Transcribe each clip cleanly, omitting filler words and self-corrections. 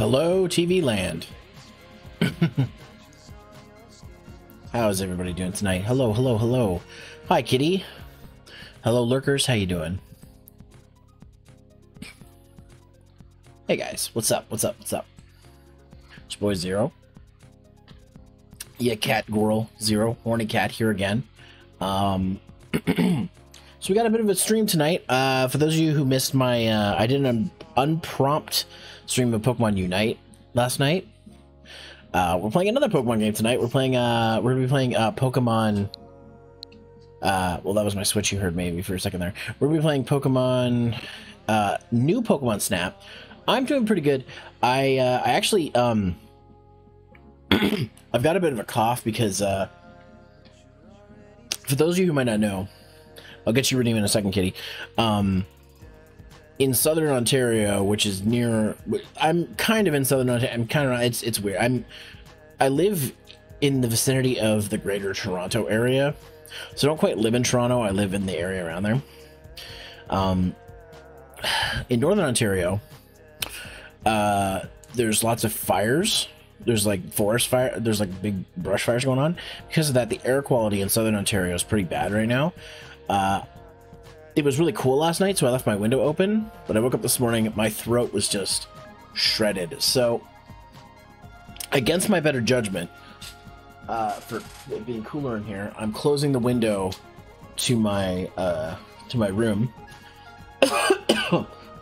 Hello, TV land. How is everybody doing tonight? Hello, hello, hello. Hi, kitty. Hello, lurkers. How you doing? Hey, guys. What's up? What's up? What's up? It's your boy Zero. Yeah, cat, girl, Zero. Horny cat here again. So we got a bit of a stream tonight. For those of you who missed my, I did an unprompt stream of Pokemon Unite last night. We're playing another Pokemon game tonight. We're gonna be playing Pokemon. Well, that was my Switch you heard maybe for a second there. We're gonna be playing Pokemon, new Pokemon Snap. I'm doing pretty good. I actually, I've got a bit of a cough because, for those of you who might not know, I'll get you redeemed in a second, kitty. In Southern Ontario, which is near, I'm kind of in Southern Ontario. I'm kind of, it's weird. I live in the vicinity of the Greater Toronto area, so I don't quite live in Toronto. I live in the area around there. In Northern Ontario, there's lots of fires. There's like forest fire. There's like big brush fires going on. Because of that, the air quality in Southern Ontario is pretty bad right now. It was really cool last night, so I left my window open, but I woke up this morning, my throat was just shredded. So, against my better judgment, for it being cooler in here, I'm closing the window to my room.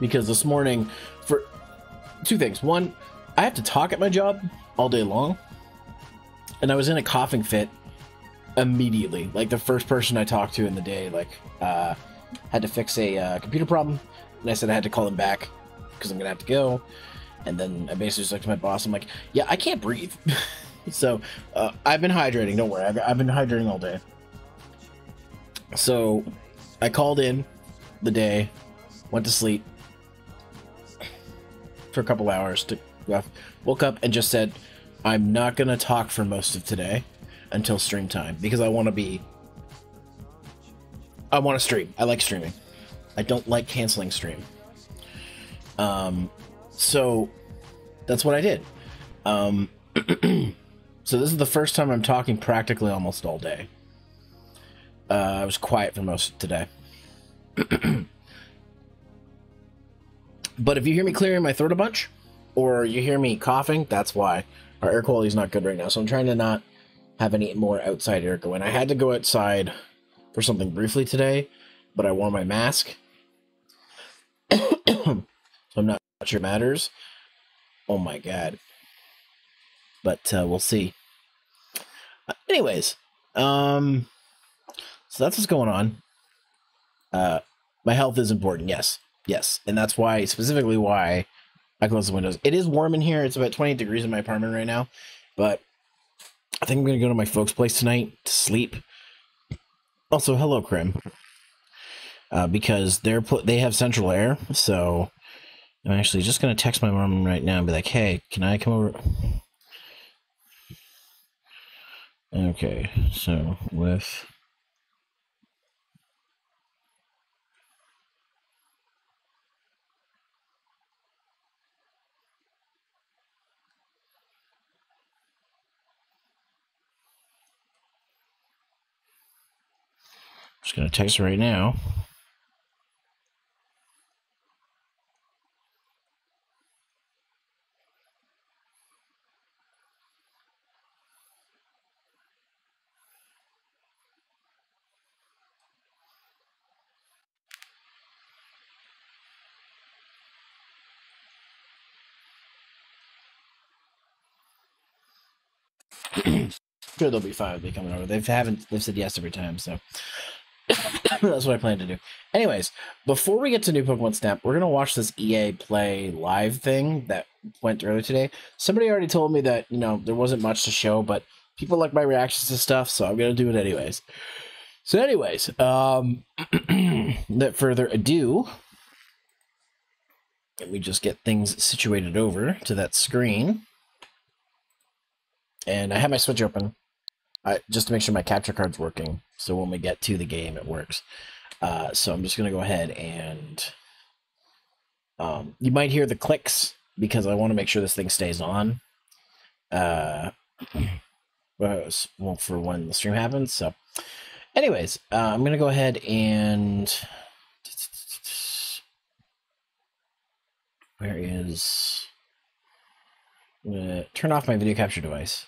Because this morning, for two things. One, I have to talk at my job all day long, and I was in a coughing fit immediately. Like, the first person I talked to in the day, like, had to fix a computer problem, and I said I had to call them back because I'm gonna have to go. And then I basically just looked at my boss. I'm like, yeah, I can't breathe. So I've been hydrating. Don't worry, I've been hydrating all day. So I called in the day, went to sleep for a couple hours, woke up and just said, I'm not gonna talk for most of today until stream time because I want to stream. I like streaming. I don't like canceling stream. So that's what I did. So this is the first time I'm talking practically almost all day. I was quiet for most of today. But if you hear me clearing my throat a bunch, or you hear me coughing, that's why. Our air quality is not good right now, so I'm trying to not have any more outside air go in. I had to go outside for something briefly today, but I wore my mask. So I'm not sure it matters. Oh my god. But we'll see. Anyways, so that's what's going on. My health is important, yes. Yes, and that's why, specifically why I close the windows. It is warm in here. It's about 28 degrees in my apartment right now, but I think I'm going to go to my folks' place tonight to sleep. Also, hello, Krim. Because they have central air, so I'm actually just going to text my mom right now and be like, hey, can I come over? Okay, so with... Just going to text her right now. Sure, they'll be fine with me coming over. They've said yes every time, so that's what I plan to do. Anyways, before we get to new Pokemon Snap, we're gonna watch this EA Play live thing that went earlier today. Somebody already told me that, you know, there wasn't much to show, but people like my reactions to stuff, so I'm gonna do it anyways. So anyways, without further ado, let me just get things situated over to that screen. And I have my Switch open, just to make sure my capture card's working, so when we get to the game, it works. So I'm just going to go ahead and... you might hear the clicks because I want to make sure this thing stays on. Well, for when the stream happens. So, anyways, I'm gonna go ahead and where is? I'm gonna turn off my video capture device.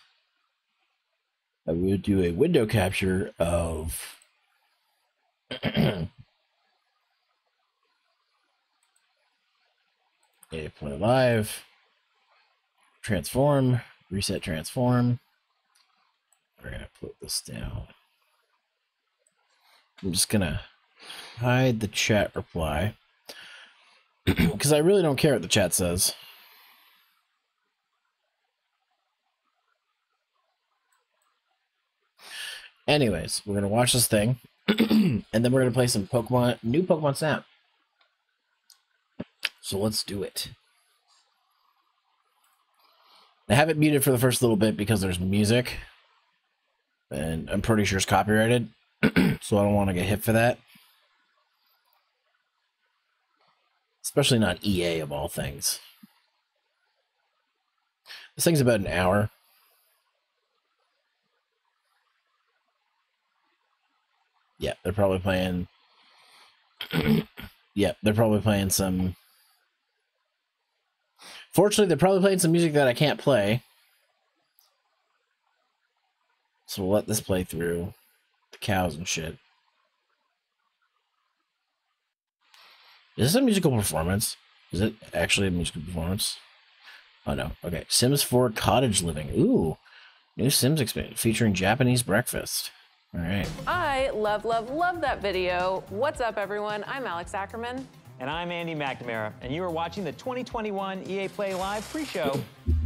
I would do a window capture of play live, transform, reset transform. We're gonna put this down. I'm just gonna hide the chat reply because I really don't care what the chat says. Anyways, we're gonna watch this thing, and then we're gonna play some new Pokemon Snap. So let's do it. I have it muted for the first little bit because there's music, and I'm pretty sure it's copyrighted, so I don't want to get hit for that. Especially not EA of all things. This thing's about an hour. Yeah, they're probably playing. Yeah, they're probably playing some. Fortunately, they're probably playing some music that I can't play. So we'll let this play through. The cows and shit. Is this a musical performance? Is it actually a musical performance? Oh no. Okay. Sims 4 Cottage Living. Ooh. New Sims experience featuring Japanese breakfast. All right. I love that video. What's up, everyone? I'm Alex Ackerman. And I'm Andy McNamara, and you are watching the 2021 EA Play Live pre-show.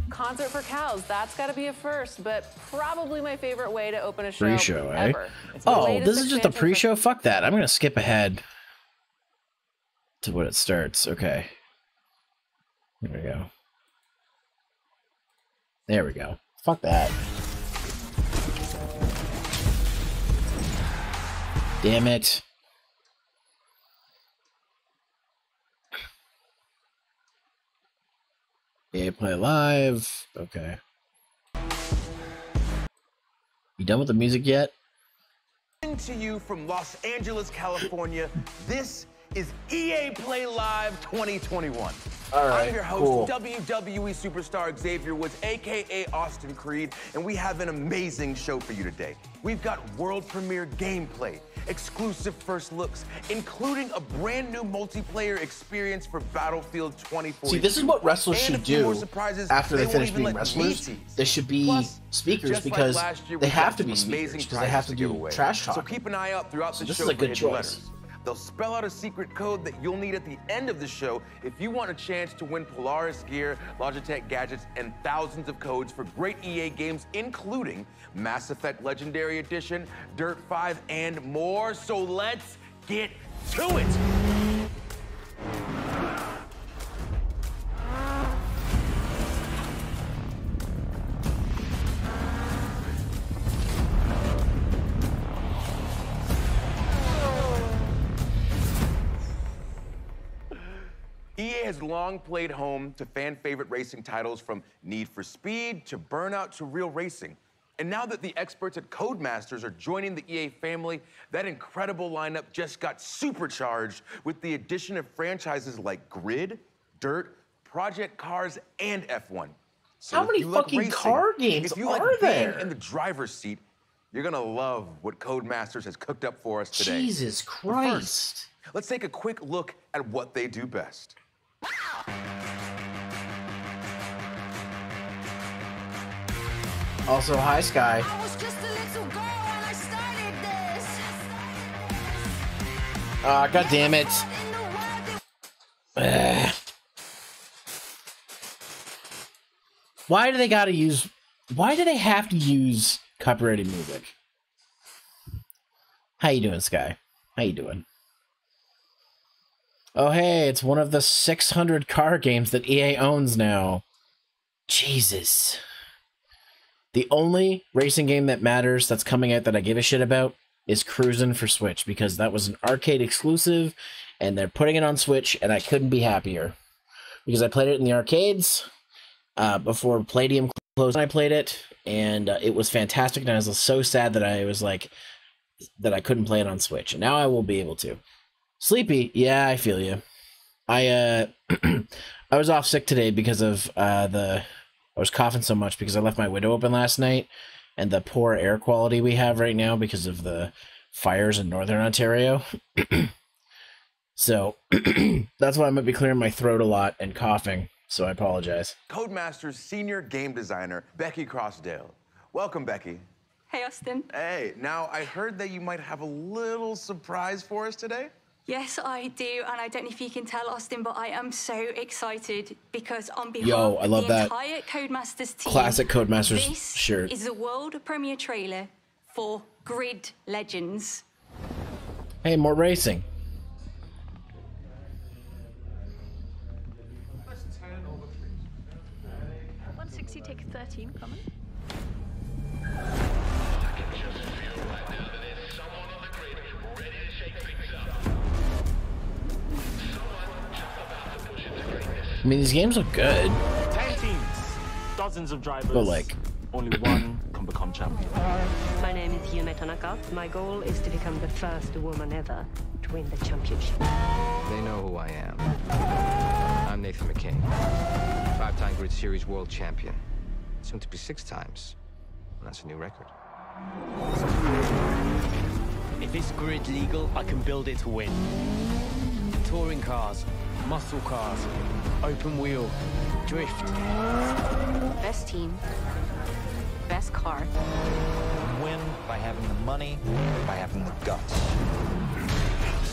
Concert for cows, that's got to be a first, but probably my favorite way to open a show pre-show, ever. Eh? Oh, this is just a pre-show? Fuck that. I'm going to skip ahead to when it starts. Okay. There we go. There we go. Fuck that. Damn it. Yeah, play live. Okay. You done with the music yet? To you from Los Angeles, California, this is EA Play Live 2021. All right, I'm your host, WWE superstar Xavier Woods, aka Austin Creed, and we have an amazing show for you today. We've got world premiere gameplay, exclusive first looks, including a brand new multiplayer experience for Battlefield 2042. See, this is what wrestlers should do after they finish being wrestlers. They should be speakers because they have to be speakers because they have to do trash talk. So keep an eye out throughout the show. This is a good choice. They'll spell out a secret code that you'll need at the end of the show if you want a chance to win Polaris gear, Logitech gadgets, and thousands of codes for great EA games, including Mass Effect Legendary Edition, Dirt 5, and more. So let's get to it. EA has long played home to fan-favorite racing titles from Need for Speed to Burnout to Real Racing. And now that the experts at Codemasters are joining the EA family, that incredible lineup just got supercharged with the addition of franchises like Grid, Dirt, Project Cars, and F1. So how many fucking car games are there? Being in the driver's seat, you're gonna love what Codemasters has cooked up for us today. Jesus Christ. First, let's take a quick look at what they do best. Also, hi, Sky. I was just a little girl when I started this. God damn it. Why do they have to use copyrighted music? How you doing, Sky? How you doing? Oh, hey, it's one of the 600 car games that EA owns now. Jesus. The only racing game that matters that's coming out that I give a shit about is Cruisin' for Switch, because that was an arcade exclusive, and they're putting it on Switch, and I couldn't be happier. because I played it in the arcades before Palladium closed. I played it, and it was fantastic. And I was so sad that I was like that I couldn't play it on Switch. And now I will be able to. Sleepy, yeah, I feel you. I I was off sick today because of I was coughing so much because I left my window open last night, and the poor air quality we have right now because of the fires in northern Ontario. So that's why I might be clearing my throat a lot and coughing, so I apologize. Codemaster's senior game designer, Becky Crossdale. Welcome, Becky. Hey, Austin. Hey, now I heard that you might have a little surprise for us today. Yes, I do, and I don't know if you can tell, Austin, but I am so excited because on behalf I love of the that entire Codemasters team, classic Codemasters this shirt. is the world premiere trailer for Grid Legends. Hey, more racing. 160 take 13 common. I mean, these games look good. 10 teams, dozens of drivers. But like, only one can become champion. My name is Yume Tanaka. My goal is to become the first woman ever to win the championship. They know who I am. I'm Nathan McCain, 5-time Grid Series world champion. Soon to be 6 times. That's a new record. If it's grid legal, I can build it to win. Touring cars, muscle cars, open wheel, drift. Best team, best car. Win by having the money, by having the guts.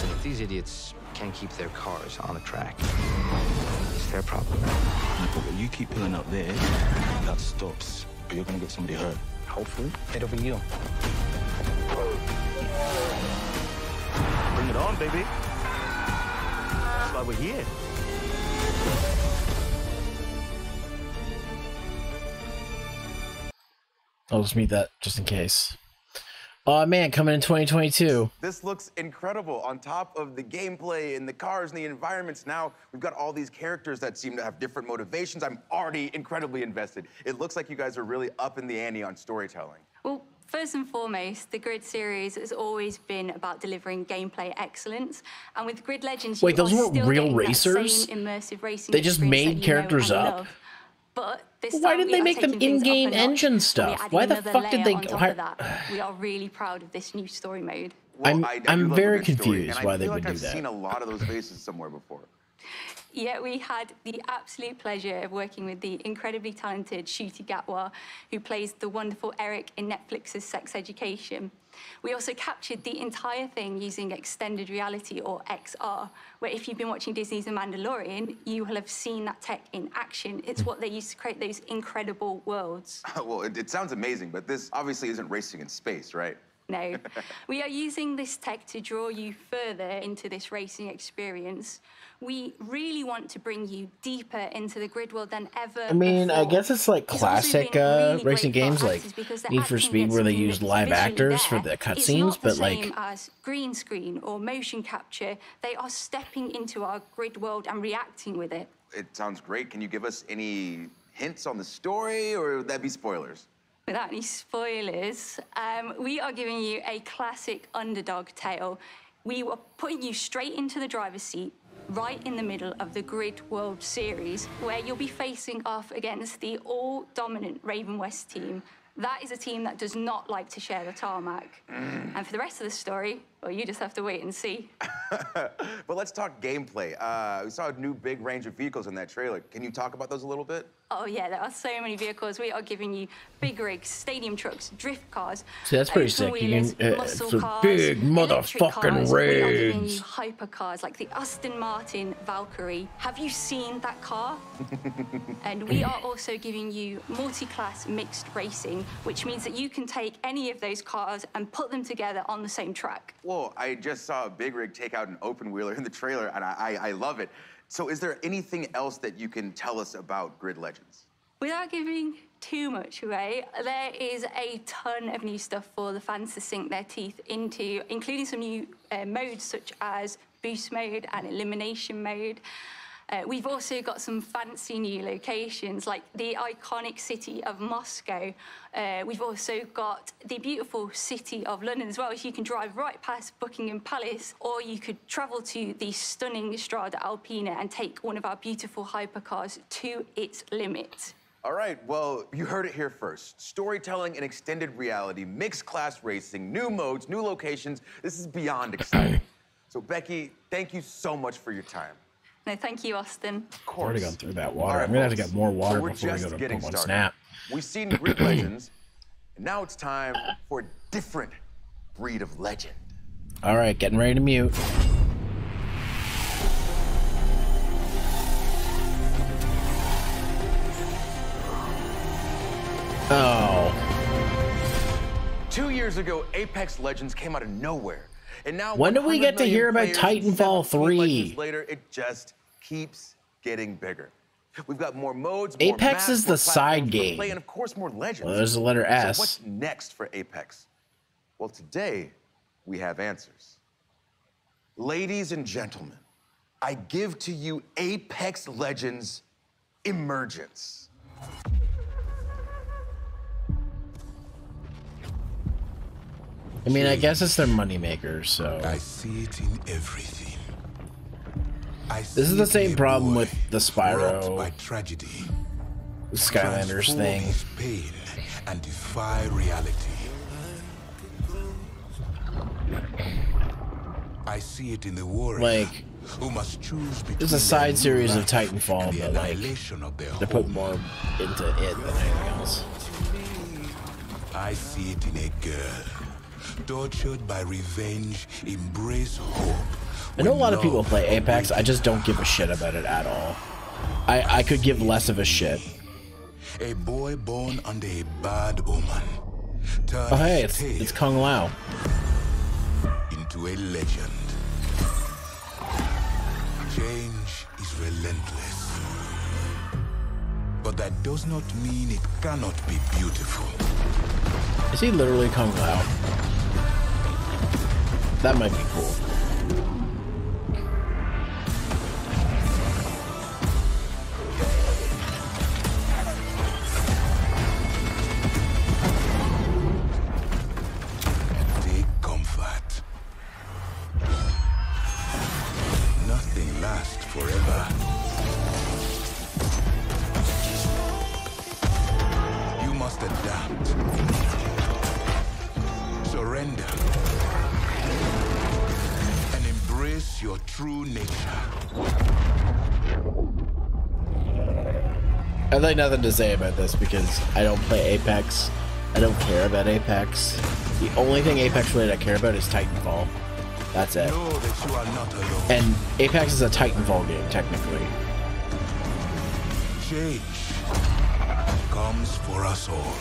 If these idiots can't keep their cars on the track, it's their problem. But you keep pulling up there, that stops. But you're gonna get somebody hurt. Hopefully, it'll be you. Bring it on, baby. That's why we're here. I'll just mute that just in case. Oh man, coming in 2022. This looks incredible. On top of the gameplay and the cars and the environments, now we've got all these characters that seem to have different motivations. I'm already incredibly invested. It looks like you guys are really up in the ante on storytelling. Well, first and foremost, the Grid series has always been about delivering gameplay excellence, and with Grid Legends, Wait, you those are weren't still real getting that racers? same immersive racing They just experience made that you know characters and up? love. But this Why time did we they are make them taking things up in-game a notch, engine and we're stuff? adding Why the another fuck did layer they on top hire- of that. We are really proud of this new story mode. Well, I'm I do love a very good story, confused and why I they feel would like do I've that. seen a lot of those faces somewhere before. Yeah, we had the absolute pleasure of working with the incredibly talented Shruti Gatwa, who plays the wonderful Eric in Netflix's Sex Education. We also captured the entire thing using extended reality, or XR, where if you've been watching Disney's The Mandalorian, you will have seen that tech in action. It's what they used to create those incredible worlds. Well, it sounds amazing, but this obviously isn't racing in space, right? No, we are using this tech to draw you further into this racing experience. We really want to bring you deeper into the grid world than ever I mean, I before. guess it's like It's also classic been really great racing for our games like actors because the Need for acting Speed gets where they something used that's live visually actors for there. the cutscenes, It's not the but like same as green screen or motion capture. They are stepping into our grid world and reacting with it. It sounds great. Can you give us any hints on the story, or would that be spoilers? Without any spoilers, we are giving you a classic underdog tale. We are putting you straight into the driver's seat, right in the middle of the Grid World Series, where you'll be facing off against the all-dominant Raven West team. That is a team that does not like to share the tarmac. And for the rest of the story, well, you just have to wait and see. But let's talk gameplay. We saw a new big range of vehicles in that trailer. Can you talk about those a little bit? Oh yeah, there are so many vehicles. We are giving you big rigs, stadium trucks, drift cars. See, that's pretty open sick. You wheelers, can- muscle for cars, big electric motherfucking cars. We are giving rigs. you hypercars like the Aston Martin Valkyrie. Have you seen that car? And we are also giving you multi-class mixed racing, which means that you can take any of those cars and put them together on the same track. Whoa, I just saw a big rig take out an open wheeler in the trailer, and I love it. So is there anything else that you can tell us about Grid Legends? Without giving too much away, there is a ton of new stuff for the fans to sink their teeth into, including some new modes such as boost mode and elimination mode. We've also got some fancy new locations, like the iconic city of Moscow. We've also got the beautiful city of London as well. So you can drive right past Buckingham Palace, or you could travel to the stunning Strada Alpina and take one of our beautiful hypercars to its limit. All right, well, you heard it here first. Storytelling and extended reality, mixed class racing, new modes, new locations. This is beyond exciting. So, Becky, thank you so much for your time. No, thank you, Austin. Of course. I've already gone through that water. All right, I'm gonna have to folks. get more water So we're before we just go to getting Pokemon started. Snap. We've seen grid legends, and now it's time for a different breed of legend. All right, getting ready to mute. Oh. 2 years ago, Apex Legends came out of nowhere. And now When do we 100 get to million hear about players and Titanfall 17 legends 3? later, it just keeps getting bigger. We've got more modes, Apex more maps, is more the side platforms to game. play, and of course, more legends. Well, there's the letter S. So what's next for Apex? Well, today, we have answers. Ladies and gentlemen, I give to you Apex Legends Emergence. I mean, I guess it's their moneymaker, so. I see it in everything. This is the same problem with the Spyro, by tragedy, Skylanders transform thing. his pain and defy reality. I see it in the warrior Like, who must choose between it's a side their series new of life Titanfall, and the but like, annihilation of their they put home. more into it than anything else. I see it in a girl, tortured by revenge, embrace hope. I know a lot of people play Apex, I just don't give a shit about it at all. I could give less of a shit. A boy born under a bad omen. Oh hey, it's Kung Lao. Into a legend. Change is relentless. But that does not mean it cannot be beautiful. Is he literally Kung Lao? That might be cool. Take comfort. Nothing lasts forever. You must adapt. Surrender. And embrace your true nature. I'd like nothing to say about this because I don't play Apex. I don't care about Apex. The only thing Apex related I care about is Titanfall. That's it. Know that you are not alone. And Apex is a Titanfall game, technically. Change comes for us all.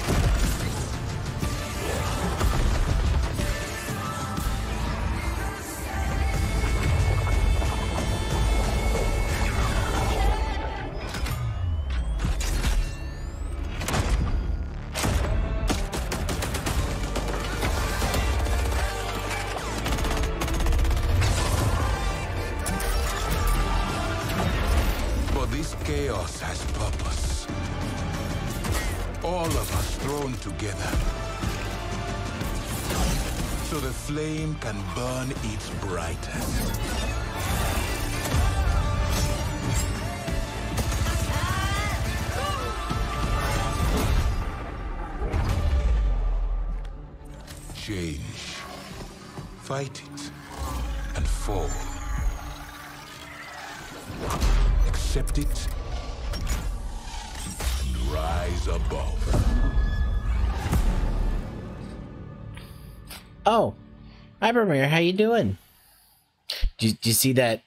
But this chaos has purpose. All of us thrown together. So the flame can burn its brightest. Change. Fight it and fall. Accept it and rise above. Oh, hi Premier, how you doing? Did you see that?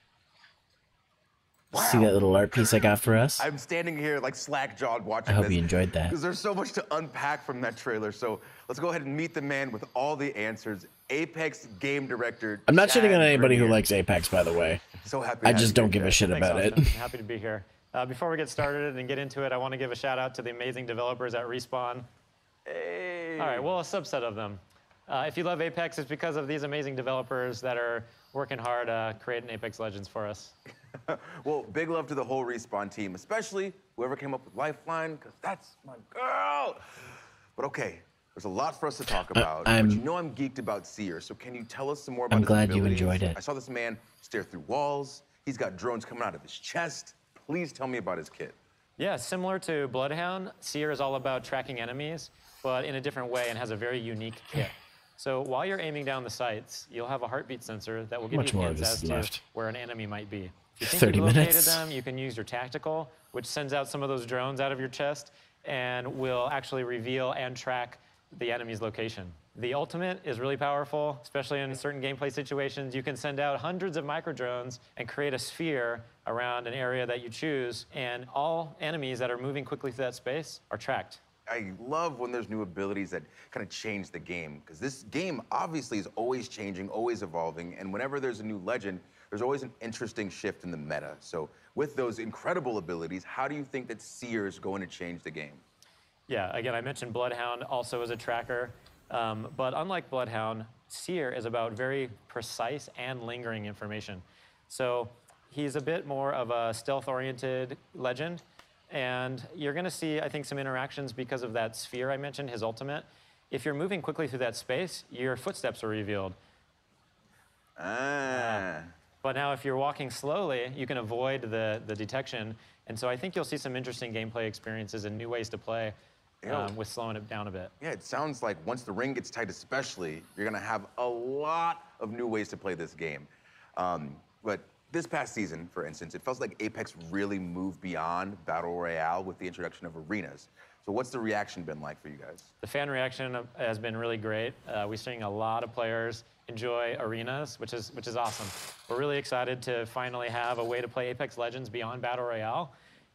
See that little art piece I got for us? I'm standing here like slack-jawed watching I hope this you enjoyed that. because there's so much to unpack from that trailer. So let's go ahead and meet the man with all the answers, Apex game director. I'm not shitting on anybody who Premier. likes Apex, by the way. So happy. I to have just you don't here, give a Jeff. shit Thanks, about it. Austin. Happy to be here. Before we get started and get into it, I want to give a shout out to the amazing developers at Respawn. Hey. All right, well, a subset of them. If you love Apex, it's because of these amazing developers that are working hard creating Apex Legends for us. Well, big love to the whole Respawn team, especially whoever came up with Lifeline, because that's my girl. But okay, there's a lot for us to talk about. But you know I'm geeked about Seer, so can you tell us some more about his glad you abilities? enjoyed it. I saw this man stare through walls. He's got drones coming out of his chest. Please tell me about his kit. Yeah, similar to Bloodhound, Seer is all about tracking enemies, but in a different way and has a very unique kit. So while you're aiming down the sights, you'll have a heartbeat sensor that will give you hints as to where an enemy might be. If you think 30 you've located minutes. them, you can use your tactical, which sends out some of those drones out of your chest and will actually reveal and track the enemy's location. The ultimate is really powerful, especially in certain gameplay situations. You can send out hundreds of micro drones and create a sphere around an area that you choose, and all enemies that are moving quickly through that space are tracked. I love when there's new abilities that kind of change the game, because this game obviously is always changing, always evolving, and whenever there's a new legend, there's always an interesting shift in the meta. So with those incredible abilities, how do you think that Seer is going to change the game? Yeah, again, I mentioned Bloodhound also as a tracker, but unlike Bloodhound, Seer is about very precise and lingering information. So he's a bit more of a stealth-oriented legend, and you're going to see, I think, some interactions because of that sphere I mentioned, his ultimate. If you're moving quickly through that space, your footsteps are revealed. But now if you're walking slowly, you can avoid the detection, and so I think you'll see some interesting gameplay experiences and new ways to play with slowing it down a bit. Yeah, it sounds like once the ring gets tight especially, you're going to have a lot of new ways to play this game. But this past season, for instance, it felt like Apex really moved beyond Battle Royale with the introduction of arenas. So what's the reaction been like for you guys? The fan reaction has been really great. We're seeing a lot of players enjoy arenas, which is awesome. We're really excited to finally have a way to play Apex Legends beyond Battle Royale.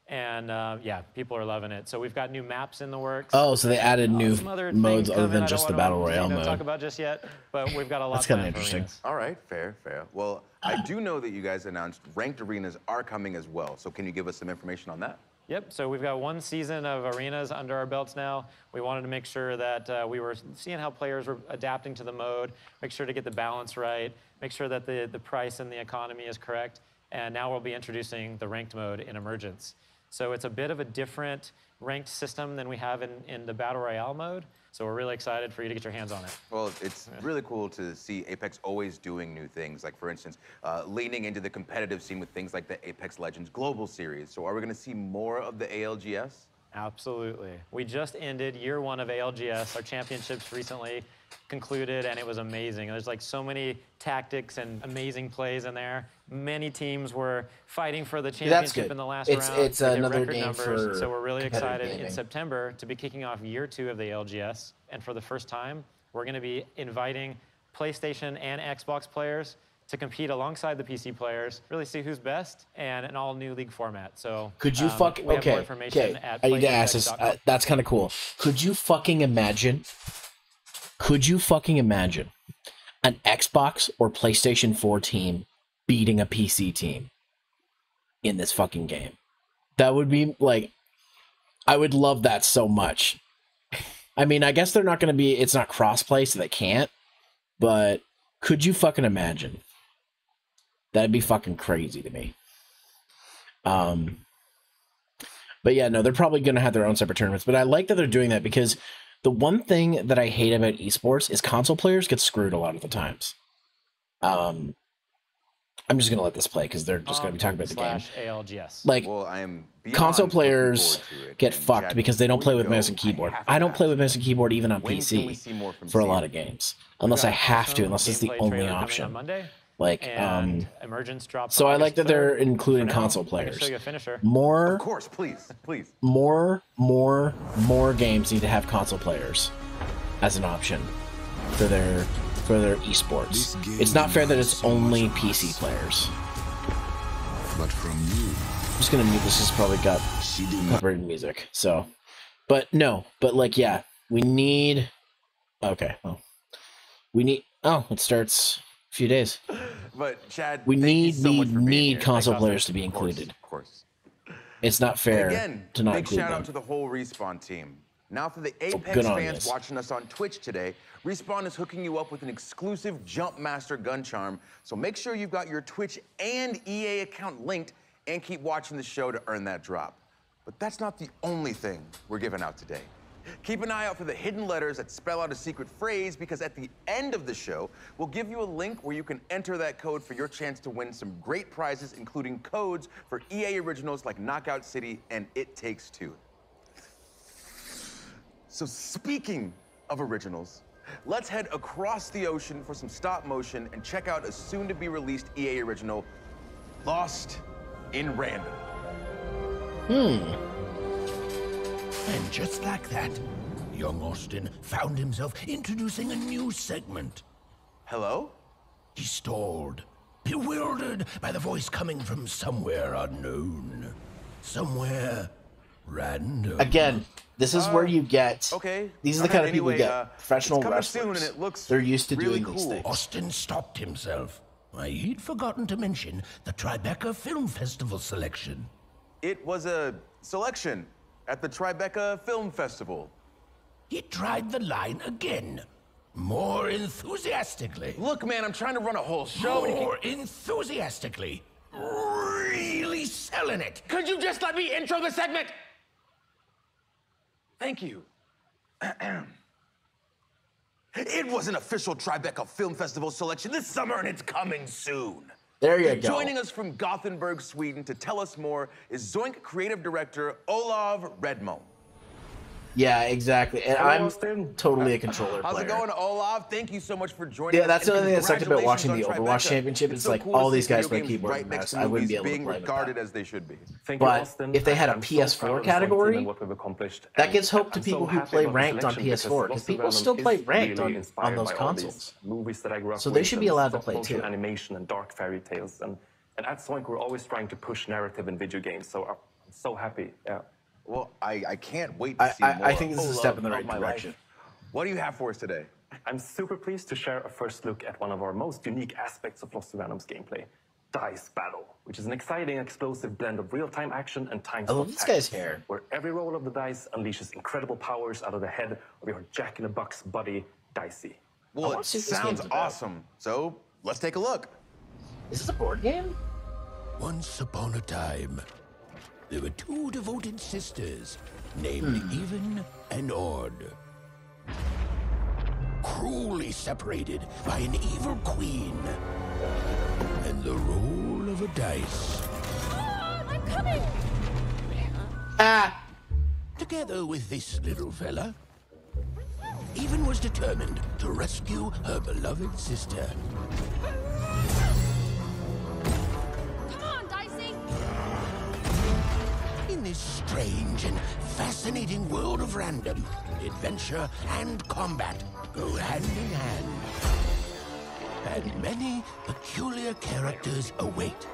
And yeah, people are loving it. So we've got new maps in the works. Oh, so they added new modes other than just the Battle Royale mode. Talk about just yet, but we've got a lot. That's kind of interesting. All right, fair. Well, I do know that you guys announced ranked arenas are coming as well. So can you give us some information on that? Yep, so we've got one season of arenas under our belts now. We wanted to make sure that we were seeing how players were adapting to the mode, make sure to get the balance right, make sure that the price and the economy is correct, and now we'll be introducing the ranked mode in Emergence. So it's a bit of a different ranked system than we have in the Battle Royale mode, so we're really excited for you to get your hands on it. Well, it's really cool to see Apex always doing new things, like, for instance, leaning into the competitive scene with things like the Apex Legends Global Series. So are we going to see more of the ALGS? Absolutely. We just ended year one of ALGS. Our championships recently concluded, and it was amazing. There's like so many tactics and amazing plays in there. Many teams were fighting for the championship in the last round. It's another game for so we're really excited gaming. in September to be kicking off year 2 of the ALGS. And for the first time, we're going to be inviting PlayStation and Xbox players to compete alongside the PC players, really see who's best, and an all-new league format. So could you okay, I need to ask this. That's kind of cool. Could you fucking imagine an Xbox or PlayStation 4 team beating a PC team in this fucking game? That would be like, I would love that so much. I mean, I guess they're not going to be, it's not crossplay, so they can't, but could you fucking imagine? That'd be fucking crazy to me. But yeah, no, they're probably going to have their own separate tournaments, but I like that they're doing that because the one thing that I hate about esports is console players get screwed a lot of the times. I'm just going to let this play because they're just going to be talking about the game. ALGS. Like, well, I am console players get fucked because they don't play with mouse and keyboard. I don't play with mouse and keyboard even on PC for a lot of games. Unless I have to, unless it's the only option. Like, Emergence drops so I like that they're including console players. More, of course, please. More games need to have console players as an option for their esports. It's not fair that it's only PC players. But from you, I'm just gonna mute this. This has probably got copyrighted music. So, but like, yeah, we need. Okay, well, we need. Oh, it starts. Few days. But Chad, we need console players to be included. Of course. It's not fair again, to not big include shout them. out to the whole Respawn team. Now for the Apex good on fans this. watching us on Twitch today, Respawn is hooking you up with an exclusive Jumpmaster gun charm, so make sure you've got your Twitch and EA account linked and keep watching the show to earn that drop. But that's not the only thing we're giving out today. Keep an eye out for the hidden letters that spell out a secret phrase, because at the end of the show, we'll give you a link where you can enter that code for your chance to win some great prizes, including codes for EA originals like Knockout City and It Takes Two. So speaking of originals, let's head across the ocean for some stop motion and check out a soon-to-be-released EA original, Lost in Random. And just like that, young Austin found himself introducing a new segment. Hello? He stalled, bewildered by the voice coming from somewhere unknown. Somewhere random. Again, this is where you get. Okay. These are the kind of people who Anyway, get professional it's coming wrestlers. soon and it looks They're used to really doing these cool. things. Austin stopped himself. Why, he'd forgotten to mention the Tribeca Film Festival selection. It was a selection at the Tribeca Film Festival. He tried the line again, more enthusiastically. Look, man, I'm trying to run a whole show. More enthusiastically. Really selling it. Could you just let me intro the segment? Thank you. It was an official Tribeca Film Festival selection this summer, and it's coming soon. There you go. Joining us from Gothenburg, Sweden to tell us more is Zoink creative director Olav Redmo. Yeah, exactly. And I'm totally a controller How's player. it going, Olav? Thank you so much for joining us. Yeah, that's the only thing that sucked about watching the Congratulations on Overwatch Tribeca. Championship. It's It's so like cool to all see these guys video play games keyboard right and next mouse. to I wouldn't be movies able to being play with regarded that. as they should be. But if they had a PS4 category, that gives hope to people who play ranked on PS4, because people still play ranked on those consoles. Movies that I grew up So they with, should be and allowed to stop play motion too. animation and dark fairy tales, and at Zoink we're always trying to push narrative in video games. So I'm so happy. Yeah. Well, I can't wait to see more. I think this is a step in the Olav right of my direction. life. What do you have for us today? I'm super pleased to share a first look at one of our most unique aspects of Lost to Random's gameplay, Dice Battle, which is an exciting, explosive blend of real-time action and time I love stop this guy's tactics, hair. where every roll of the dice unleashes incredible powers out of the head of your Jack-in-the-Box buddy, Dicey. Well, it sounds awesome. So let's take a look. Is this a board game? Once upon a time, there were two devoted sisters named Even and Odd. Cruelly separated by an evil queen and the roll of a dice. I'm coming! Together with this little fella, Even was determined to rescue her beloved sister. Come on, Dicey! In this strange and fascinating world of random, adventure and combat go hand in hand. And many peculiar characters await.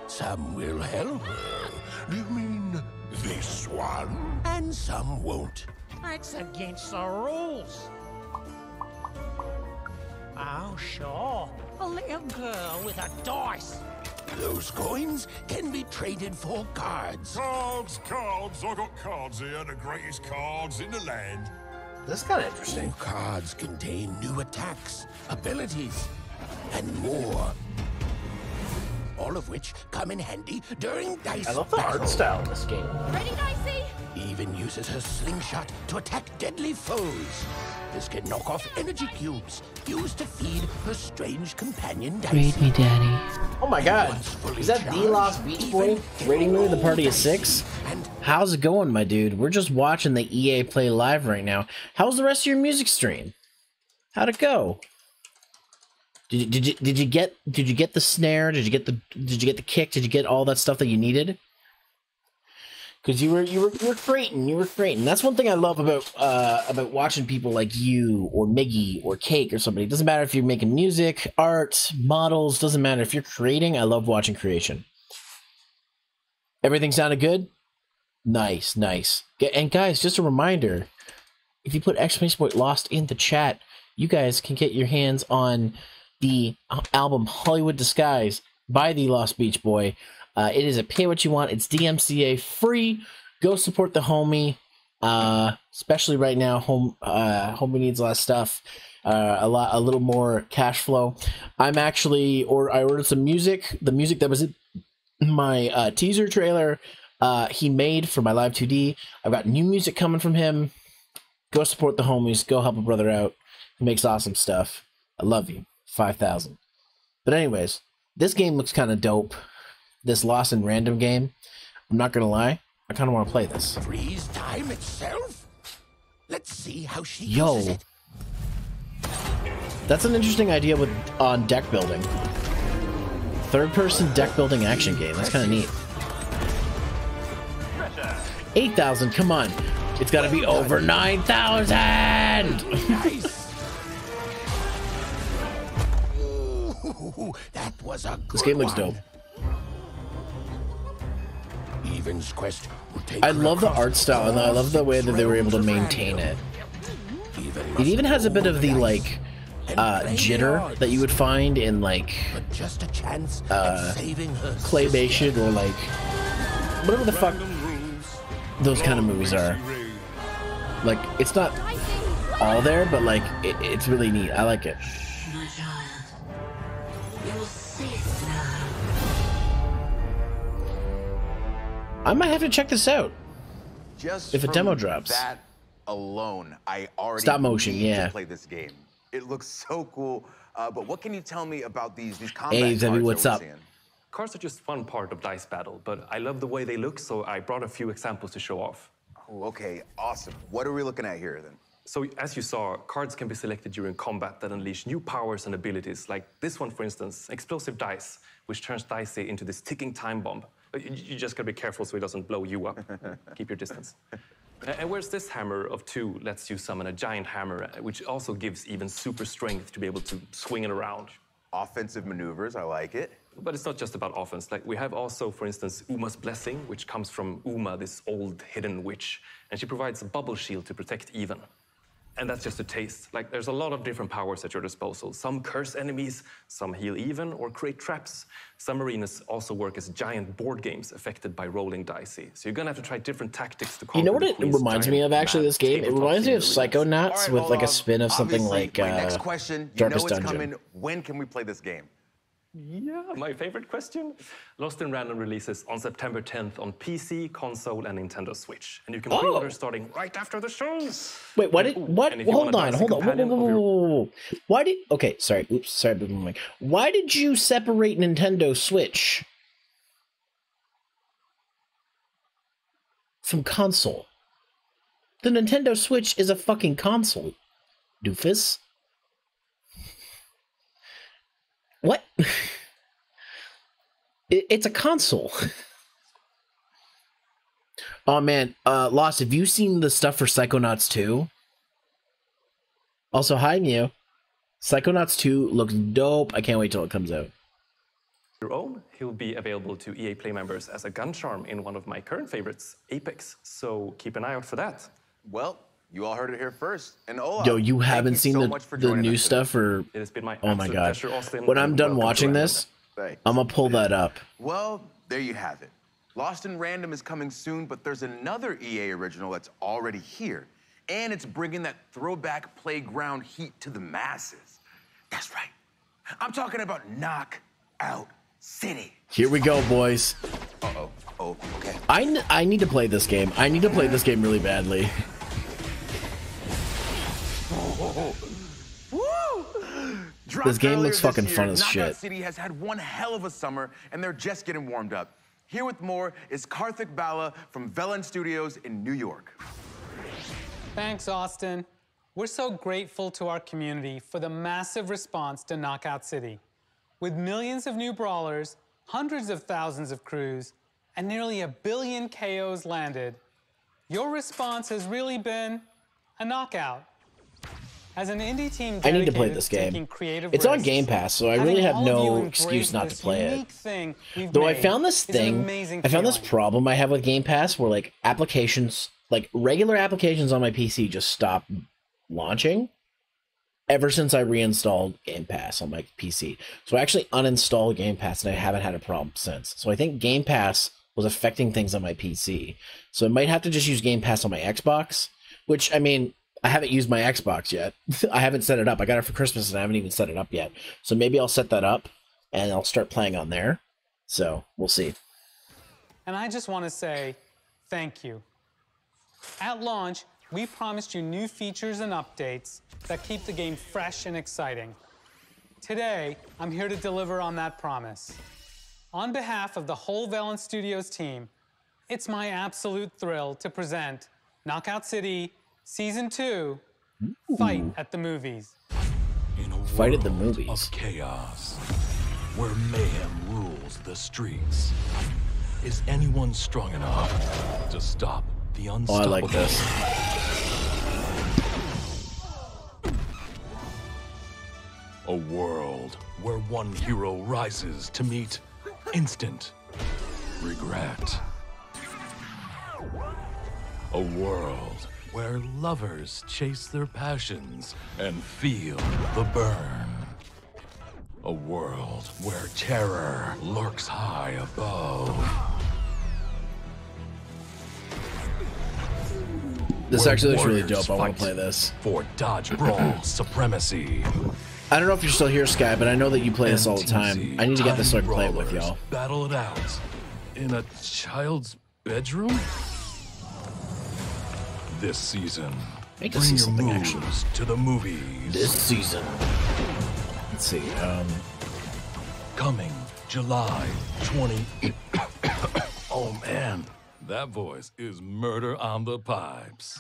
Some will help her. You mean this one? And some won't. That's against the rules. Oh, sure. A little girl with a dice. Those coins can be traded for cards. Cards, cards. I got cards here, the greatest cards in the land. That's kind of interesting. All cards contain new attacks, abilities, and more. All of which come in handy during dice I love the battle. art style in this game. Ready, Dicey? Even uses her slingshot to attack deadly foes. This can knock off energy cubes used to feed her strange companion Dicey. Read me, Daddy. Oh my God. Is that the Lost Beach Boy? Rating me the party of 6? How's it going, my dude? We're just watching the EA play live right now. How's the rest of your music stream? How'd it go? Did you get the snare? Did you get the kick? Did you get all that stuff that you needed? Because you were creating. That's one thing I love about watching people like you or Miggy or Cake or somebody. It doesn't matter if you're making music, art, models. Doesn't matter if you're creating. I love watching creation. Everything sounded good. Nice. And guys, just a reminder: if you put !point Lost in the chat, you guys can get your hands on the album Hollywood Disguise by the Lost Beach Boy. It is a pay what you want. It's DMCA free. Go support the homie. Especially right now, homie needs a lot of stuff. A little more cash flow. I ordered some music. The music that was in my teaser trailer, he made for my live 2D. I've got new music coming from him. Go support the homies. Go help a brother out. He makes awesome stuff. I love you. 5,000. But anyways, this game looks kind of dope. This Lost in Random game. I'm not gonna lie. I kind of want to play this. Freeze time itself? Let's see how she uses it. That's an interesting idea on deck building. Third-person deck building action game. That's kind of neat. 8,000. Come on. It's got to be over 9,000. Nice. Ooh, that was a good This game looks dope. Evan's quest will take I love the art style, and I love the way that they were able to maintain it. It even has a bit of the like jitter that you would find in like claymation or like whatever the fuck those kind of movies are. Like, it's not all there, but like it's really neat. I like it. My child, you're safe now. I might have to check this out. Just if a from demo drops. That alone, I already Stop motion, need yeah. to play this game. It looks so cool. But what can you tell me about these combat Hey, cards Zevi, that what's we're up? seeing? Cards are just one part of Dice Battle, but I love the way they look, so I brought a few examples to show off. Oh, okay, awesome. What are we looking at here then? So, as you saw, cards can be selected during combat that unleash new powers and abilities, like this one, for instance, Explosive Dice, which turns Dicey into this ticking time bomb. You just gotta be careful so it doesn't blow you up. Keep your distance. And where's this hammer of 2 lets you summon a giant hammer, which also gives even super strength to be able to swing it around. Offensive maneuvers, I like it. But it's not just about offense. Like, we have also, for instance, Uma's Blessing, which comes from Uma, this old hidden witch. And she provides a bubble shield to protect Even. And that's just a taste. Like, there's a lot of different powers at your disposal. Some curse enemies, some heal Even or create traps. Some arenas also work as giant board games affected by rolling dicey. So you're gonna have to try different tactics to conquer. You know what the it Queen's reminds me giant of, actually, mad this game? It tabletop reminds me of scene arenas. Psychonauts with like a spin of something Obviously, like my next question, you Darkest know it's Dungeon. coming. When can we play this game? Yeah, my favorite question. Lost in Random releases on September 10th on PC, console, and Nintendo Switch. And you can pre-order starting right after the show. Wait, what did, what? And if you Hold want a on, Dicey hold on. companion of your- Why did, okay, sorry, oops, sorry, why did you separate Nintendo Switch from console? The Nintendo Switch is a fucking console, doofus. What? It's a console. Oh man, Lost, have you seen the stuff for Psychonauts 2? Also, hi Mew. Psychonauts 2 looks dope. I can't wait till it comes out. Your own, he'll be available to EA Play members as a gun charm in one of my current favorites, Apex. So keep an eye out for that. Well, you all heard it here first. And Olaf, Yo, you thank haven't seen so much for the joining new us stuff for... It has been my Oh my absolute god. pleasure, Austin, When I'm and done welcome to watching Random. this, Thanks. I'm gonna pull that up. Well, there you have it. Lost in Random is coming soon, but there's another EA original that's already here. And it's bringing that throwback playground heat to the masses. That's right. I'm talking about Knockout City. Here we go, boys. Uh-oh. Oh, okay. I need to play this game. I need to play this game really badly. This game looks fucking fun as shit. Knockout City has had one hell of a summer, and they're just getting warmed up. Here with more is Karthik Bala from Velen Studios in New York. Thanks, Austin. We're so grateful to our community for the massive response to Knockout City. With millions of new brawlers, hundreds of thousands of crews, and nearly 1 billion KOs landed, your response has really been a knockout. As an indie team I need to play dedicated this to taking game. creative It's on risks, Game Pass, so I having really have all of you no embrace excuse not to this play unique it. thing we've Though I made found this is an thing, amazing I found this feeling. problem I have with Game Pass where like applications, like regular applications on my PC just stop launching ever since I reinstalled Game Pass on my PC. So I actually uninstalled Game Pass and I haven't had a problem since. So I think Game Pass was affecting things on my PC. So I might have to just use Game Pass on my Xbox, which, I mean, I haven't used my Xbox yet. I haven't set it up. I got it for Christmas and I haven't even set it up yet. So maybe I'll set that up and I'll start playing on there. So we'll see. And I just want to say thank you. At launch, we promised you new features and updates that keep the game fresh and exciting. Today, I'm here to deliver on that promise. On behalf of the whole Valen Studios team, it's my absolute thrill to present Knockout City Season 2, Fight at the Movies. In a Fight at the world movies. of chaos, where mayhem rules the streets, is anyone strong enough to stop the unstoppable? Oh, I like this. A world where one hero rises to meet instant regret. A world where lovers chase their passions and feel the burn. A world where terror lurks high above. This Where actually looks really warriors dope. I want to fight play this. For dodge brawl supremacy. I don't know if you're still here, Sky, but I know that you play this all the time. I need to get this so I can play it with y'all. Battle it out in a child's bedroom? This season, I need to bring see your something, moves actually. to the movies. This season. Let's see. Coming July 20. Oh man, that voice is Murder on the Pipes.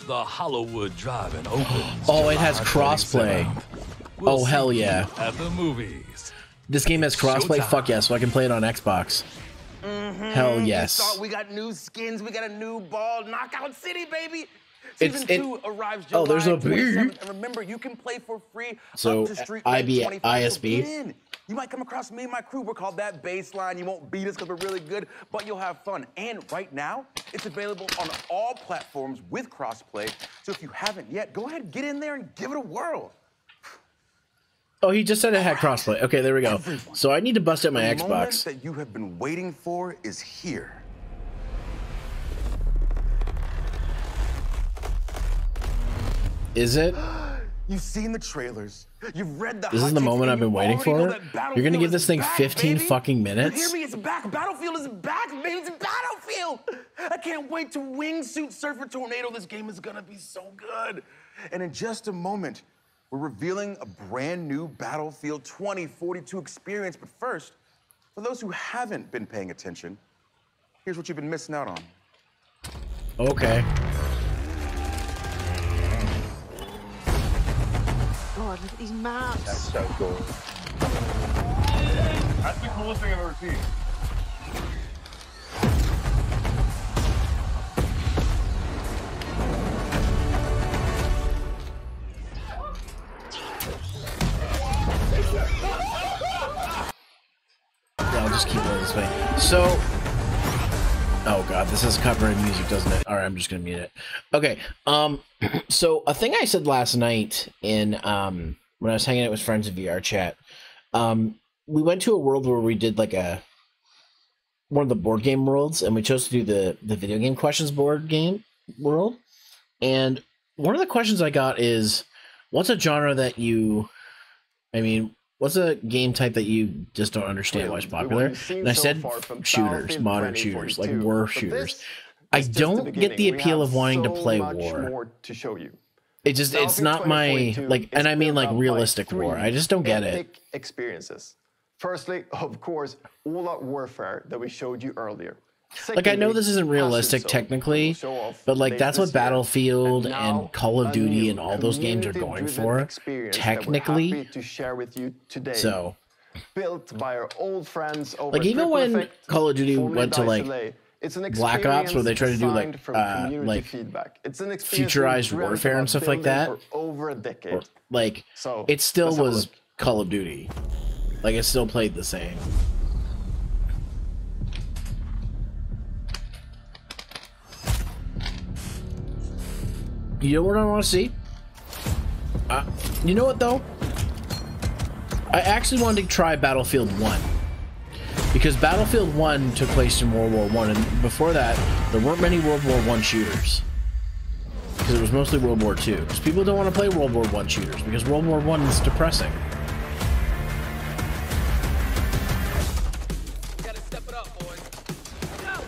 The Hollywood Drive-In opens. Oh, it has July crossplay. 27th. We'll Oh, hell see you yeah. At the movies. This game has crossplay? Showtime. Fuck yeah, so I can play it on Xbox. Hell yes. You saw we got new skins, we got a new ball, Knockout City, baby. It's- Season it- 2 arrives oh, July there's a 27th, and remember, you can play for free So, up to Street Fighter IB 25. So ISB? get in. You might come across me and my crew. We're called That Baseline. You won't beat us because we're really good, but you'll have fun. And right now, it's available on all platforms with crossplay. So if you haven't yet, go ahead, get in there and give it a whirl. Oh, he just said it had crossplay. Okay, there we go. So I need to bust out my The moment Xbox. that you have been waiting for is here. Is it? You've seen the trailers. You've read the This is hot the takes, moment and I've been you waiting already know for? that You're Battlefield gonna give is this thing back, 15 baby. fucking You minutes? hear me? It's back. Battlefield is back, baby. It's Battlefield. I can't wait to wingsuit surf a tornado. This game is gonna be so good. And in just a moment, we're revealing a brand new Battlefield 2042 experience. But first, for those who haven't been paying attention, here's what you've been missing out on. Okay. God, look at these maps. That's so cool. That's the coolest thing I've ever seen. Yeah, I'll just keep going this way. So, oh god, this has copyright music, doesn't it? All right, I'm just gonna mute it. Okay. So a thing I said last night in when I was hanging out with friends in VR chat, we went to a world where we did like one of the board game worlds, and we chose to do the video game questions board game world. And one of the questions I got is, what's a genre that what's a game type that you just don't understand why it's popular? And I said shooters, modern shooters, like war shooters. I don't get the appeal of wanting to play war. More to show you. It just, it's not my, like, and I mean like realistic war. I just don't get it. Epic experiences. Firstly, of course, all-out warfare that we showed you earlier. Like, I know this isn't realistic technically, but like that's what Battlefield and Call of Duty and all those games are going for, technically. To share with you today. So, built by our old friends over like even when Call of Duty went to like Black Ops, where they try to do like futurized warfare and stuff like that, over a decade. Like it still was Call of Duty. Like it still played the same. You know what I want to see? You know what though? I actually wanted to try Battlefield 1. Because Battlefield 1 took place in World War I, and before that, there weren't many World War I shooters. Because it was mostly World War II. Because people don't want to play World War I shooters, because World War I is depressing. Gotta step it up, boys. Go!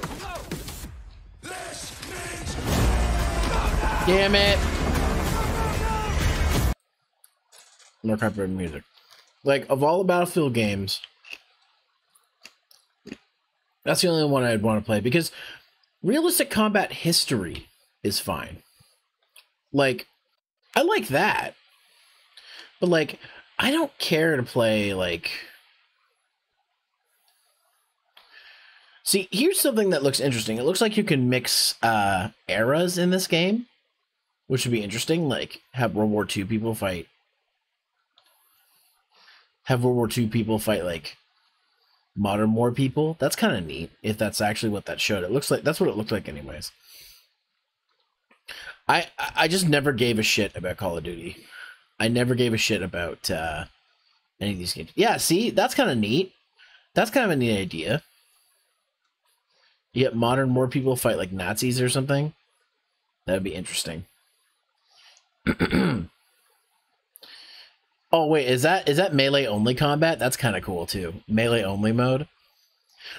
Damn it! More copyrighted music. Like, of all the Battlefield games, that's the only one I'd want to play, because realistic combat history is fine. Like, I like that. But, like, I don't care to play, like... See, here's something that looks interesting. It looks like you can mix eras in this game, which would be interesting. Like, have World War II people fight... Have World War II people fight, like, modern war people. That's kind of neat, if that's actually what that showed. It looks like... That's what it looked like anyways. I just never gave a shit about Call of Duty. I never gave a shit about any of these games. Yeah, see? That's kind of neat. That's kind of a neat idea. You get modern war people fight, like, Nazis or something. That would be interesting. Oh, wait, is that melee-only combat? That's kind of cool, too. Melee-only mode.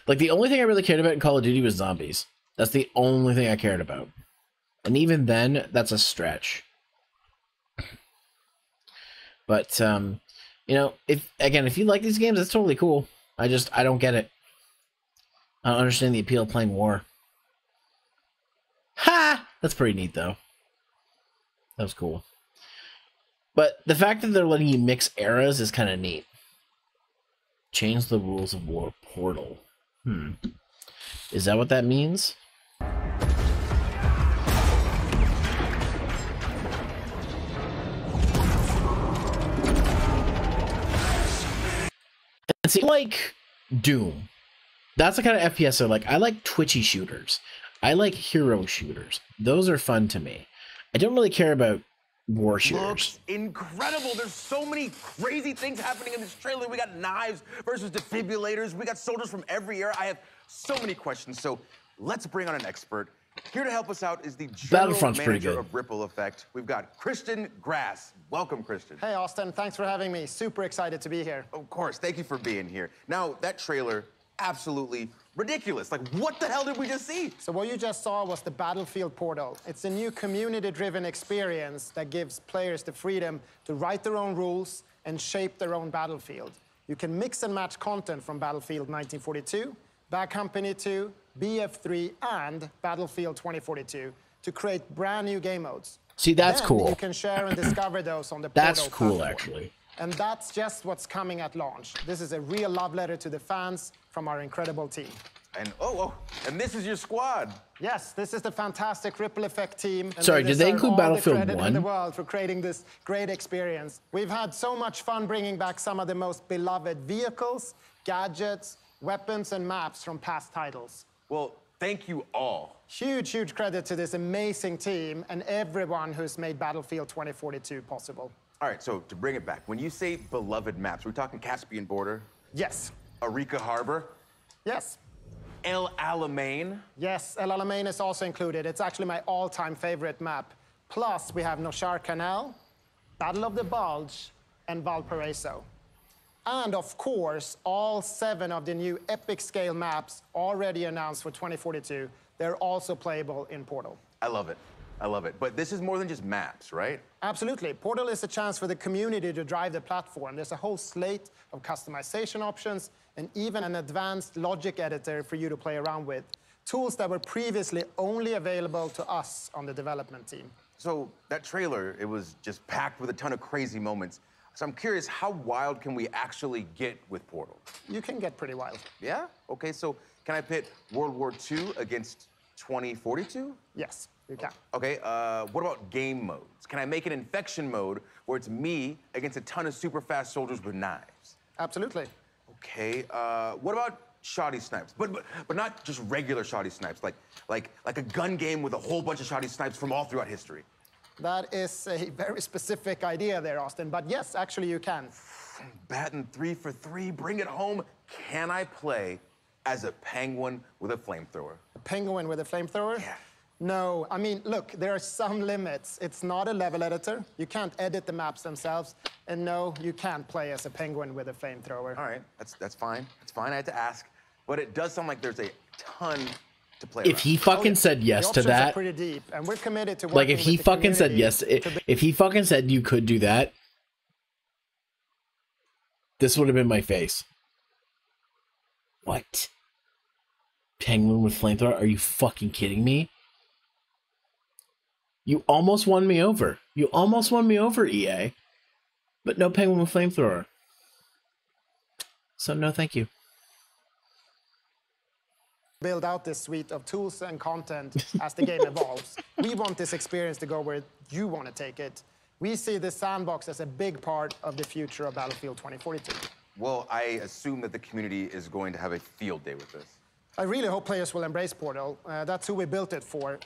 Like, the only thing I really cared about in Call of Duty was zombies. That's the only thing I cared about. And even then, that's a stretch. But, you know, if you like these games, that's totally cool. I don't get it. I don't understand the appeal of playing war. Ha! That's pretty neat, though. That was cool. But the fact that they're letting you mix eras is kind of neat. Change the rules of war portal. Is that what that means? And see, like Doom. That's the kind of FPS I like. I like twitchy shooters. I like hero shooters. Those are fun to me. I don't really care about war shooters. Looks incredible. There's so many crazy things happening in this trailer. We got knives versus defibrillators. We got soldiers from every era. I have so many questions. So let's bring on an expert. Here to help us out is the general manager of Ripple Effect. We've got Christian Grass. Welcome, Christian. Hey, Austin. Thanks for having me. Super excited to be here. Of course. Thank you for being here. Now, that trailer, absolutely ridiculous. Like, what the hell did we just see? So what you just saw was the Battlefield Portal. It's a new community-driven experience that gives players the freedom to write their own rules and shape their own battlefield. You can mix and match content from Battlefield 1942, Bad Company 2, BF3, and Battlefield 2042 to create brand new game modes. See, that's cool. You can share and discover those on the Portal That's cool, platform. actually. And that's just what's coming at launch. This is a real love letter to the fans from our incredible team. And and this is your squad. Yes, this is the fantastic Ripple Effect team. And Sorry, did they include all Battlefield the credit 1? in the world for creating this great experience. We've had so much fun bringing back some of the most beloved vehicles, gadgets, weapons, and maps from past titles. Well, thank you all. Huge, huge credit to this amazing team and everyone who's made Battlefield 2042 possible. All right, so to bring it back, when you say beloved maps, we're talking Caspian Border? Yes. Arica Harbor? Yes. El Alamein? Yes, El Alamein is also included. It's actually my all-time favorite map. Plus, we have Noshar Canal, Battle of the Bulge, and Valparaiso. And of course, all 7 of the new epic scale maps already announced for 2042, they're also playable in Portal. I love it. I love it. But this is more than just maps, right? Absolutely. Portal is a chance for the community to drive the platform. There's a whole slate of customization options and even an advanced logic editor for you to play around with. Tools that were previously only available to us on the development team. So that trailer, it was just packed with a ton of crazy moments. So I'm curious, how wild can we actually get with Portal? You can get pretty wild. Yeah? Okay, so can I pit World War II against 2042? Yes, you can. Okay, what about game modes? Can I make an infection mode where it's me against a ton of super fast soldiers with knives? Absolutely. Okay, what about shoddy snipes? But not just regular shoddy snipes, like a gun game with a whole bunch of shoddy snipes from all throughout history. That is a very specific idea there, Austin, but yes, actually you can. Batting 3 for 3, bring it home. Can I play as a penguin with a flamethrower. A penguin with a flamethrower? Yeah. No, I mean, look, there are some limits. It's not a level editor. You can't edit the maps themselves. And no, you can't play as a penguin with a flamethrower. All right, that's fine. It's fine, I had to ask. But it does sound like there's a ton to play If around. he fucking said yes to The options are that, pretty deep, and we're committed to like if working he with the fucking said community yes, if he fucking said you could do that, this would have been my face. What? Penguin with flamethrower? Are you fucking kidding me? You almost won me over. You almost won me over, EA. But no penguin with flamethrower. So no thank you. build out this suite of tools and content as the game evolves. We want this experience to go where you want to take it. We see this sandbox as a big part of the future of Battlefield 2042. Well, I assume that the community is going to have a field day with this. I really hope players will embrace Portal. That's who we built it for.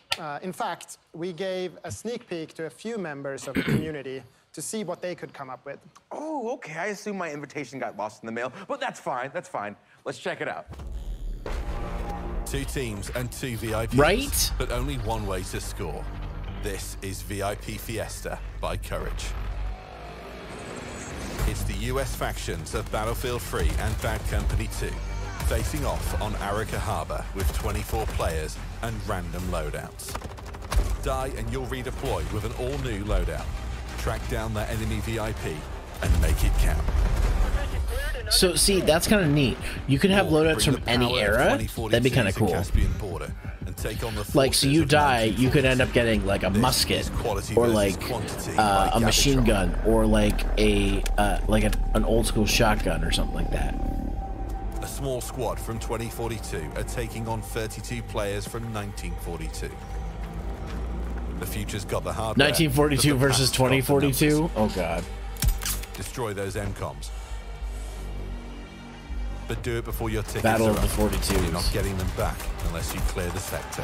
In fact, we gave a sneak peek to a few members of the community to see what they could come up with. Oh, okay. I assume my invitation got lost in the mail, but that's fine. That's fine. Let's check it out. 2 teams and 2 VIPs. Right? But only one way to score. This is VIP Fiesta by Courage. It's the US factions of Battlefield 3 and Bad Company 2, facing off on Arica Harbor with 24 players and random loadouts. Die and you'll redeploy with an all-new loadout. Track down that enemy VIP and make it count. So, see, that's kind of neat. You can have loadouts from any era. That'd be kind of cool. Like, so you die, you could end up getting, like, a musket, or, like, a machine gun, or, like, an old-school shotgun, or something like that. A small squad from 2042 are taking on 32 players from 1942. The future's got the hardware. 1942 versus 2042? Oh, God. Destroy those MCOMs. But do it before your tickets Battle are of the up. 42s. You're not getting them back unless you clear the sector.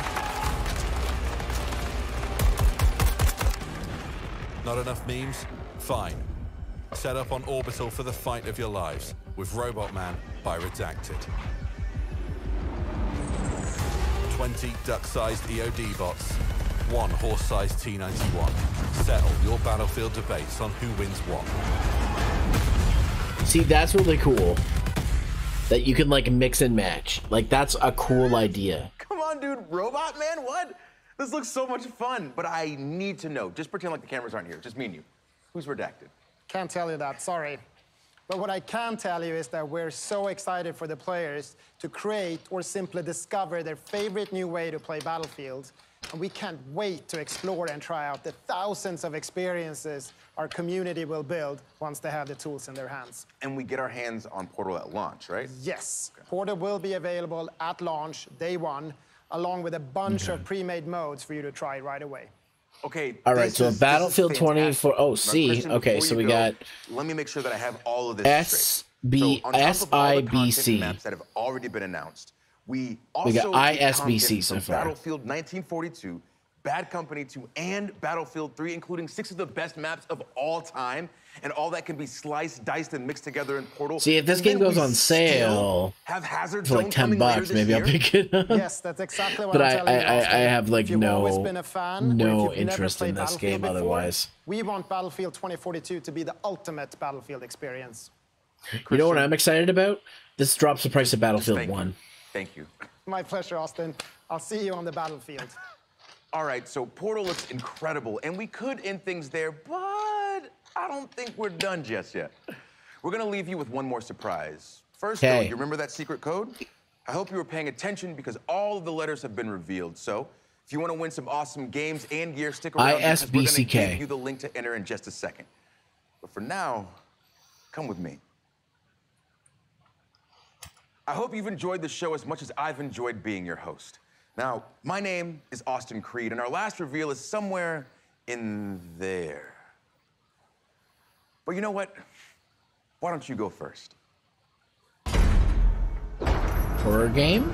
Not enough memes? Fine. Set up on Orbital for the fight of your lives with Robot Man by Redacted. 20 duck-sized EOD bots, 1 horse-sized T-91. Settle your Battlefield debates on who wins what. See, that's really cool. That you can, like, mix and match. Like, that's a cool idea. Come on, dude. Robot Man? What? This looks so much fun. But I need to know. Just pretend like the cameras aren't here. Just me and you. Who's Redacted? Can't tell you that, sorry. But what I can tell you is that we're so excited for the players to create or simply discover their favorite new way to play Battlefield. And we can't wait to explore and try out the thousands of experiences our community will build once they have the tools in their hands. And we get our hands on Portal at launch, right? Yes. Okay. Portal will be available at launch, day 1, along with a bunch of pre-made modes for you to try right away. Okay. All right, so Battlefield 24. Oh, C. Christian, Okay, so we got. Let me make sure that I have all of this SIBC. maps that have already been announced. We also got ISBC content so from far. Battlefield 1942, Bad Company 2, and Battlefield 3, including 6 of the best maps of all time, and all that can be sliced, diced, and mixed together in Portal. See, if this game goes on sale have Hazard for like $10, maybe I'll pick it up. Yes, that's exactly what But I'm telling you. I have like if you've always no been a fan, or if you've interest never in played this game Battlefield before, otherwise. We want Battlefield 2042 to be the ultimate Battlefield experience. You know what I'm excited about? This drops the price of Battlefield 1. Thank you. My pleasure, Austin. I'll see you on the battlefield. All right, so Portal looks incredible, and we could end things there, but I don't think we're done just yet. We're gonna leave you with one more surprise. First, though, you remember that secret code? I hope you were paying attention because all of the letters have been revealed. So if you want to win some awesome games and gear, stick around because we're gonna give you the link to enter in just a second. But for now, come with me. I hope you've enjoyed the show as much as I've enjoyed being your host. Now, my name is Austin Creed, and our last reveal is somewhere in there. But you know what? Why don't you go first? Horror game?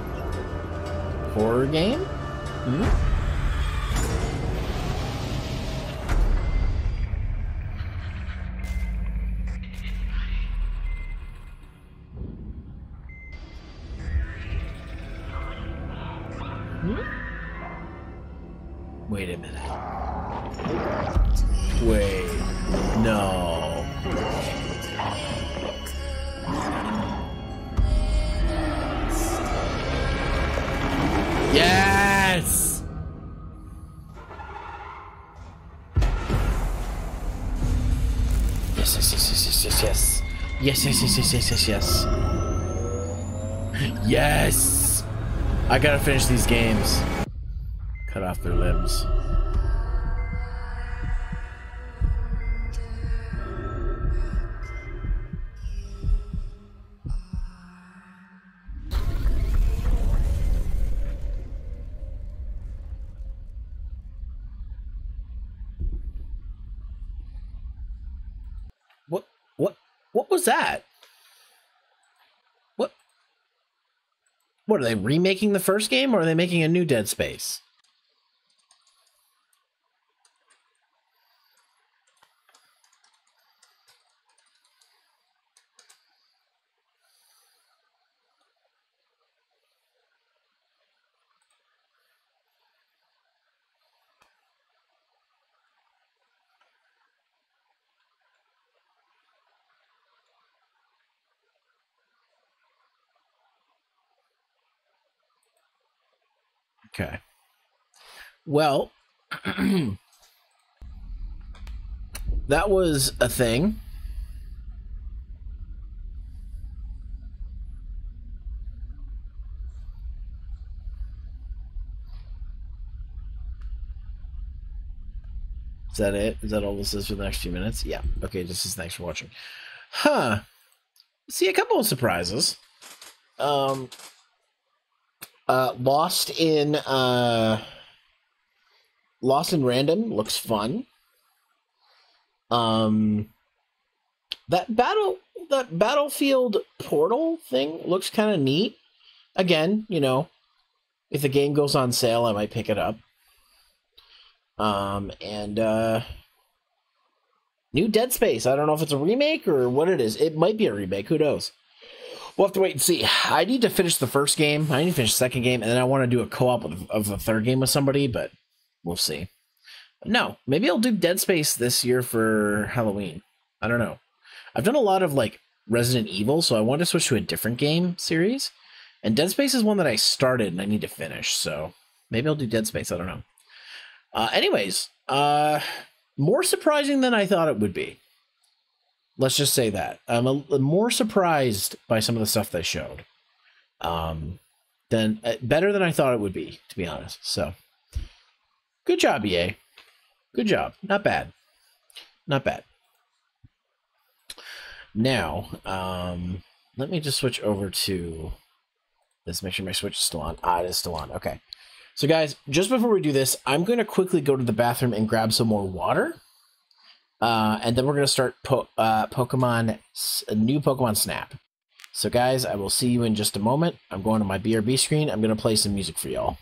Horror game? Hmm? Wait a minute. Wait. No. Yes! Yes, yes, yes, yes, yes, yes. Yes, yes, yes, yes, yes, yes, yes. Yes! I gotta finish these games. Cut off their limbs. What was that? What are they remaking the first game, or are they making a new Dead Space? Okay. Well, that was a thing. Is that it? Is that all this is for the next few minutes? Yeah. Okay, just as thanks for watching. Huh. See, a couple of surprises. Lost in Random looks fun. That Battlefield Portal thing looks kind of neat. Again, you know, if the game goes on sale, I might pick it up. New Dead Space. I don't know if it's a remake or what it is. It might be a remake. Who knows? We'll have to wait and see. I need to finish the first game. I need to finish the second game, and then I want to do a co-op of the third game with somebody, but we'll see. No, maybe I'll do Dead Space this year for Halloween. I don't know. I've done a lot of like Resident Evil, so I want to switch to a different game series. And Dead Space is one that I started and I need to finish, so maybe I'll do Dead Space. I don't know. Anyways, more surprising than I thought it would be. Let's just say that. I'm more surprised by some of the stuff they showed. Better than I thought it would be, to be honest. So, good job, EA. Good job. Not bad. Not bad. Now, let me just switch over to this. Make sure my Switch is still on. It is still on. Okay. So, guys, just before we do this, I'm going to quickly go to the bathroom and grab some more water. And then we're going to start new Pokemon Snap. So, guys, I will see you in just a moment. I'm going to my BRB screen. I'm going to play some music for y'all.